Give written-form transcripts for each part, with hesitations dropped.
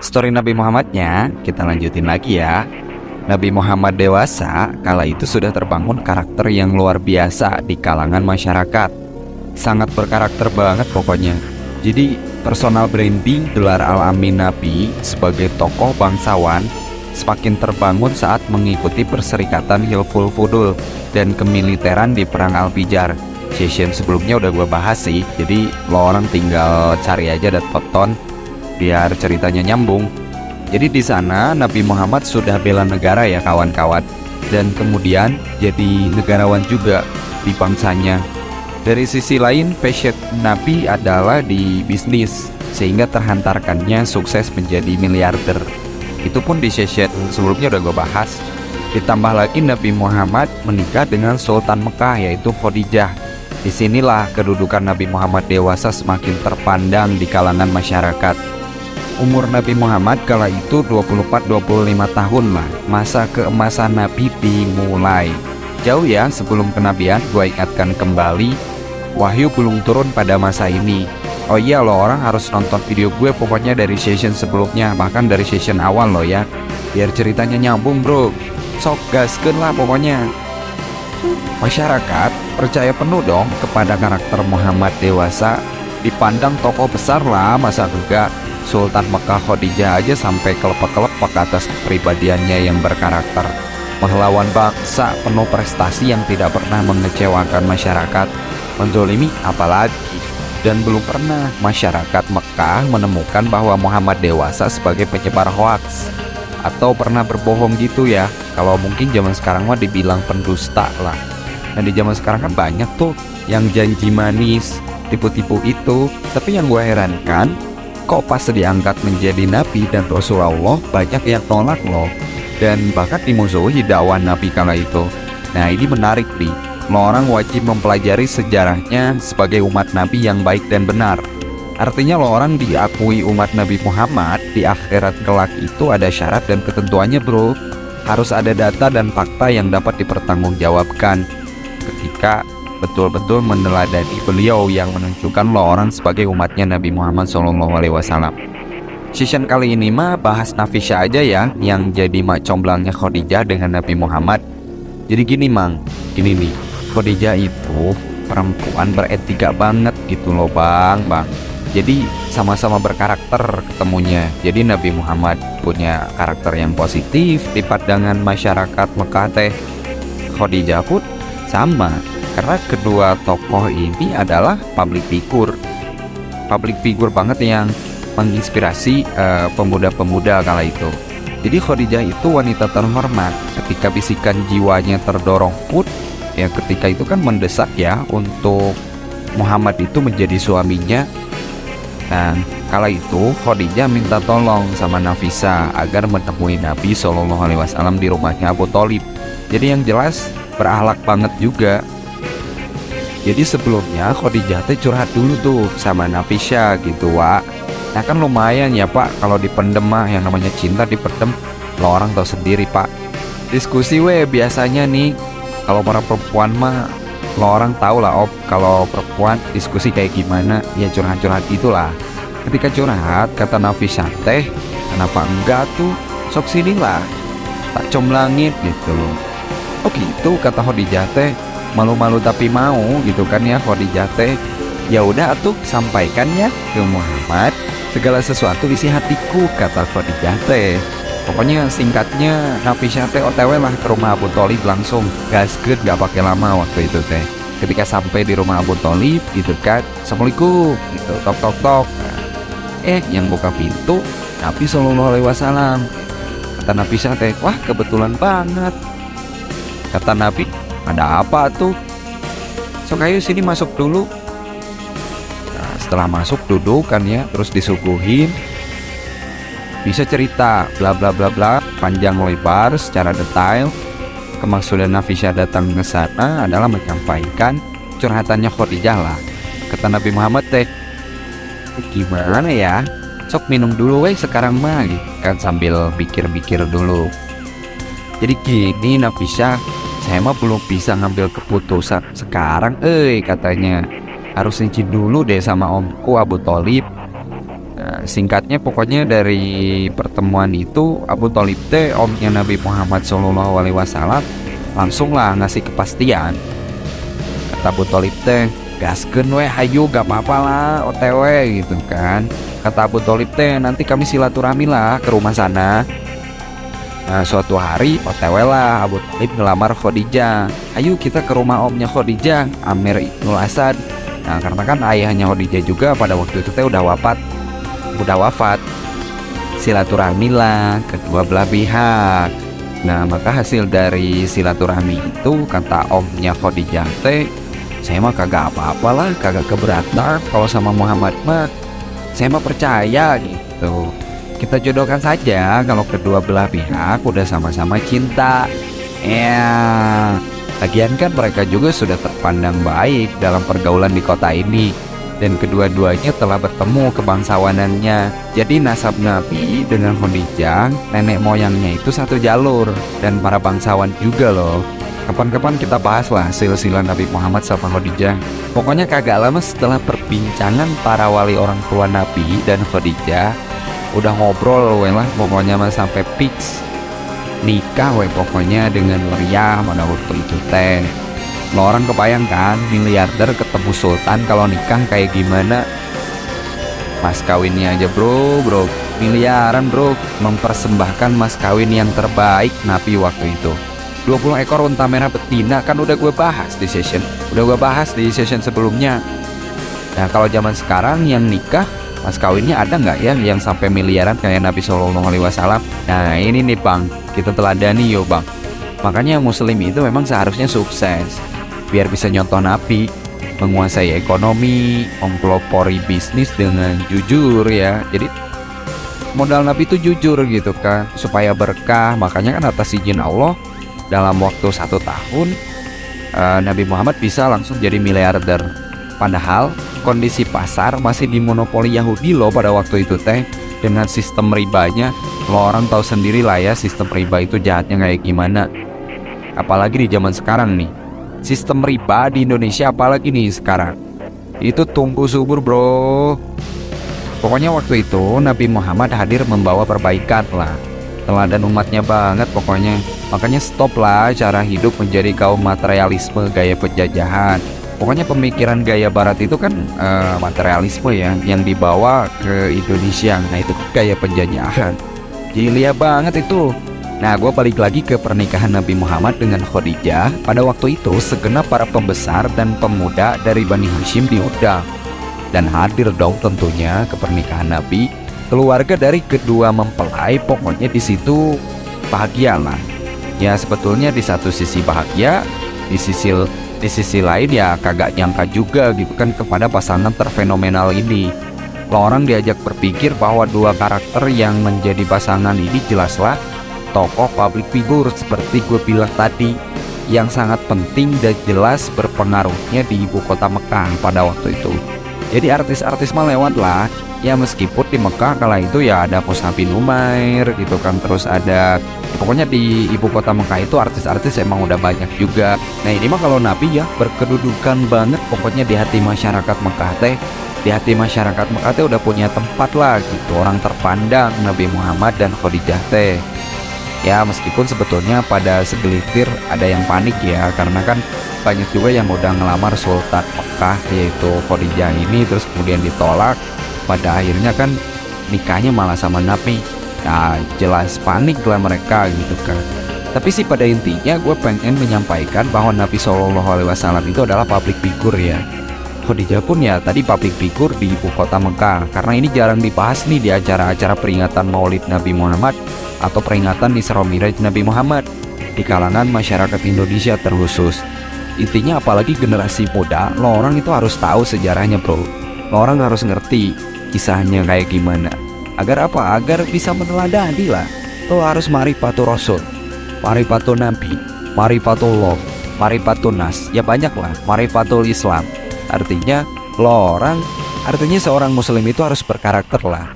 Story Nabi Muhammadnya kita lanjutin lagi ya. Nabi Muhammad dewasa kala itu sudah terbangun karakter yang luar biasa di kalangan masyarakat. Sangat berkarakter banget pokoknya. Jadi personal branding gelar Al-Amin Nabi sebagai tokoh bangsawan semakin terbangun saat mengikuti Perserikatan Hilful Fudul dan kemiliteran di Perang Al-Fijar. Session sebelumnya udah gue bahas sih, jadi lo orang tinggal cari aja dan tonton biar ceritanya nyambung. Jadi di sana Nabi Muhammad sudah bela negara ya kawan-kawan, dan kemudian jadi negarawan juga di bangsanya. Dari sisi lain, passion Nabi adalah di bisnis, sehingga terhantarkannya sukses menjadi miliarder. Itu pun di session sebelumnya udah gue bahas. Ditambah lagi Nabi Muhammad menikah dengan Sultan Mekah yaitu Khadijah. Disinilah kedudukan Nabi Muhammad dewasa semakin terpandang di kalangan masyarakat. Umur Nabi Muhammad kala itu 24-25 tahun lah. Masa keemasan Nabi dimulai. Jauh ya sebelum kenabian, gue ingatkan kembali, wahyu belum turun pada masa ini. Oh iya lo orang harus nonton video gue pokoknya dari session sebelumnya, bahkan dari session awal lo ya, biar ceritanya nyambung bro. Sok gaskeun lah pokoknya. Masyarakat percaya penuh dong kepada karakter Muhammad dewasa. Dipandang tokoh besar lah, masa enggak. Sultan Mekah Khadijah aja sampai kelepek-kelepek atas kepribadiannya yang berkarakter. Pahlawan bangsa penuh prestasi yang tidak pernah mengecewakan masyarakat. Menzolimi apalagi. Dan belum pernah masyarakat Mekah menemukan bahwa Muhammad dewasa sebagai penyebar hoaks atau pernah berbohong gitu ya. Kalau mungkin zaman sekarang mah dibilang pendusta lah. Nah di zaman sekarang kan banyak tuh yang janji manis, tipu-tipu itu. Tapi yang gue herankan, kok pas diangkat menjadi Nabi dan Rasulullah banyak yang nolak loh. Dan bahkan dimusuhi dakwah Nabi kala itu. Nah ini menarik nih. Lo orang wajib mempelajari sejarahnya sebagai umat Nabi yang baik dan benar. Artinya lo orang diakui umat Nabi Muhammad di akhirat kelak itu ada syarat dan ketentuannya bro. Harus ada data dan fakta yang dapat dipertanggungjawabkan ketika betul-betul meneladani beliau yang menunjukkan lo orang sebagai umatnya Nabi Muhammad SAW. Season kali ini mah bahas Nafisah aja ya, yang jadi mak comblangnya Khadijah dengan Nabi Muhammad. Jadi gini mang, gini nih, Khadijah itu perempuan beretika banget gitu loh bang. Jadi sama-sama berkarakter ketemunya. Jadi Nabi Muhammad punya karakter yang positif di pandangan masyarakat Mekah teh. Khadijah pun sama, karena kedua tokoh ini adalah public figure banget yang menginspirasi pemuda-pemuda kala itu. Jadi Khadijah itu wanita terhormat. Ketika bisikan jiwanya terdorong pun, ya ketika itu kan mendesak ya untuk Muhammad itu menjadi suaminya. Nah, kala itu Khadijah minta tolong sama Nafisah agar menemui Nabi SAW di rumahnya Abu Thalib. Jadi yang jelas berakhlak banget juga. Jadi sebelumnya Khadijah teh curhat dulu tuh sama Nafisah gitu Wak. Nah kan lumayan ya Pak, kalau dipendem mah yang namanya cinta dipendem. Lo orang tahu sendiri Pak. Diskusi biasanya nih, kalau para perempuan mah lo orang tahu lah Op, kalau perempuan diskusi kayak gimana, ya curhat-curhat itulah. Ketika curhat, kata Nafisah teh, kenapa enggak tuh, sok sini lah, tak comblangin gitu. Oh gitu, kata Khadijah teh, malu-malu tapi mau gitu kan ya Khadijah teh. Ya udah atuh sampaikan ya ke Muhammad segala sesuatu isi hatiku, kata Khadijah teh. Pokoknya singkatnya Nafisah teh OTW lah ke rumah Abu Thalib langsung. Gaskeun gak pakai lama waktu itu teh. Ketika sampai di rumah Abu Thalib gitu kan, Assalamualaikum gitu, tok tok tok. Yang buka pintu Nabi SAW. Kata Nafisah teh, wah kebetulan banget. Kata Nabi, ada apa tuh? Sok ayo sini masuk dulu. Nah, setelah masuk duduk kan ya, terus disuguhin. Bisa cerita bla bla bla bla panjang lebar secara detail. Kemaksudnya Nafisah datang ke sana adalah menyampaikan curhatannya Khadijah lah. Kata Nabi Muhammad teh, gimana ya? Sok minum dulu sekarang mah gitu kan, sambil pikir-pikir dulu. Jadi gini Nafisah, saya mah belum bisa ngambil keputusan sekarang katanya. Harus izin dulu deh sama omku Abu Thalib. Singkatnya pokoknya dari pertemuan itu Abu Thalib teh omnya Nabi Muhammad SAW langsung lah ngasih kepastian. Kata Abu Thalib teh, gaskeun we hayu gak apa-apa lah OTW gitu kan. Kata Abu Thalib teh, nanti kami silaturahmi lah ke rumah sana. Nah, suatu hari OTW lah Abu Thalib ngelamar Khadijah. Ayo kita ke rumah omnya Khadijah, Amir Ibnul Asad. Nah, karena kan ayahnya Khadijah juga pada waktu itu teh udah wafat. Silaturahmi lah kedua belah pihak. Nah, maka hasil dari silaturahmi itu kata omnya Khadijah teh, saya mah kagak apa-apa lah, kagak keberatan kalau sama Muhammad mah. Saya mah percaya gitu. Kita jodohkan saja kalau kedua belah pihak udah sama-sama cinta. Ya, lagian kan mereka juga sudah terpandang baik dalam pergaulan di kota ini. Dan kedua-duanya telah bertemu kebangsawanannya. Jadi nasab Nabi dengan Khadijah, nenek moyangnya itu satu jalur. Dan para bangsawan juga loh. Kapan-kapan kita bahas lah silsilah Nabi Muhammad sama Khadijah. Pokoknya kagak lama setelah perbincangan para wali orang tua Nabi dan Khadijah, udah ngobrol we lah pokoknya mah sampai fix nikah we pokoknya dengan meriah pada waktu itu teh. Lo orang kebayang kan miliarder ketemu sultan kalau nikah kayak gimana? Mas kawinnya aja bro miliaran bro, mempersembahkan mas kawin yang terbaik Nabi waktu itu. 20 ekor unta merah betina kan udah gue bahas di session sebelumnya. Nah, kalau zaman sekarang yang nikah mas kawinnya ada nggak ya yang sampai miliaran kayak Nabi SAW? Nah, ini nih bang, kita teladani yo bang. Makanya muslim itu memang seharusnya sukses biar bisa nyontoh Nabi, menguasai ekonomi, mempelopori bisnis dengan jujur ya. Jadi modal Nabi itu jujur gitu kan, supaya berkah. Makanya kan atas izin Allah dalam waktu 1 tahun Nabi Muhammad bisa langsung jadi miliarder. Padahal kondisi pasar masih dimonopoli Yahudi loh pada waktu itu teh. Dengan sistem ribanya, lo orang tahu sendiri lah ya sistem riba itu jahatnya kayak gimana. Apalagi di zaman sekarang nih, sistem riba di Indonesia apalagi nih sekarang, itu tumbuh subur bro. Pokoknya waktu itu Nabi Muhammad hadir membawa perbaikan lah, teladan umatnya banget pokoknya. Makanya stop lah cara hidup menjadi kaum materialisme gaya penjajahan. Pokoknya pemikiran gaya barat itu kan materialisme ya, yang dibawa ke Indonesia. Nah itu gaya penjajahan, jahiliyah banget itu. Nah, gue balik lagi ke pernikahan Nabi Muhammad dengan Khadijah. Pada waktu itu segenap para pembesar dan pemuda dari Bani Hashim diundang dan hadir dong tentunya ke pernikahan Nabi. Keluarga dari kedua mempelai pokoknya di situ bahagia lah. Ya sebetulnya di satu sisi bahagia, di sisi lain ya kagak nyangka juga gitu kan kepada pasangan terfenomenal ini. Lo orang diajak berpikir bahwa dua karakter yang menjadi pasangan ini jelaslah tokoh public figure seperti gue bilang tadi, yang sangat penting dan jelas berpengaruhnya di ibu kota Mekah pada waktu itu. Jadi artis-artis mah lewat lah. Ya meskipun di Mekah kala itu ya ada Mus'ab bin Umair gitu kan, terus ada pokoknya di ibu kota Mekah itu artis-artis emang udah banyak juga. Nah ini mah kalau Nabi ya berkedudukan banget pokoknya di hati masyarakat Mekah teh. Di hati masyarakat Mekah teh udah punya tempat lah gitu, orang terpandang Nabi Muhammad dan Khadijah teh. Ya meskipun sebetulnya pada segelintir ada yang panik ya, karena kan banyak juga yang udah ngelamar Sultan Mekah yaitu Khadijah ini, terus kemudian ditolak. Pada akhirnya kan nikahnya malah sama Nabi. Nah jelas panik lah mereka gitu kan. Tapi sih pada intinya gue pengen menyampaikan bahwa Nabi SAW itu adalah public figure ya. Khadijah pun ya tadi public figure di ibu kota Mekah. Karena ini jarang dibahas nih di acara-acara peringatan Maulid Nabi Muhammad atau peringatan Isra Miraj Nabi Muhammad di kalangan masyarakat Indonesia terkhusus. Intinya apalagi generasi muda, lo orang itu harus tahu sejarahnya bro. Lo orang harus ngerti kisahnya kayak gimana. Agar apa? Agar bisa meneladani lah. Lo harus marifatul Rasul, marifatul Nabi, marifatullah, marifatun nas. Ya banyak lah, marifatul Islam. Artinya lo orang, artinya seorang muslim itu harus berkarakter lah.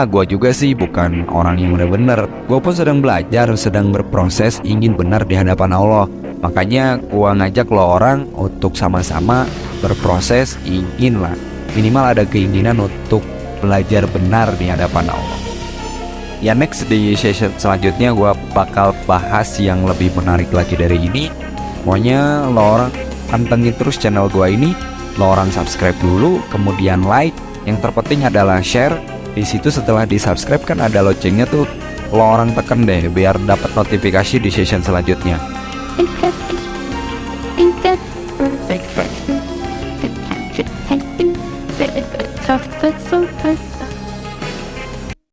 Gue juga sih bukan orang yang udah bener. Gue pun sedang belajar, sedang berproses ingin benar di hadapan Allah. Makanya gue ngajak lo orang untuk sama-sama berproses, ingin lah minimal ada keinginan untuk belajar benar di hadapan Allah. Ya next di session selanjutnya gue bakal bahas yang lebih menarik lagi dari ini. Pokoknya lo orang pantengin terus channel gue ini, lo orang subscribe dulu, kemudian like. Yang terpenting adalah share. Di situ setelah di subscribe kan ada loncengnya tuh, lo orang tekan deh biar dapat notifikasi di session selanjutnya. Perfect.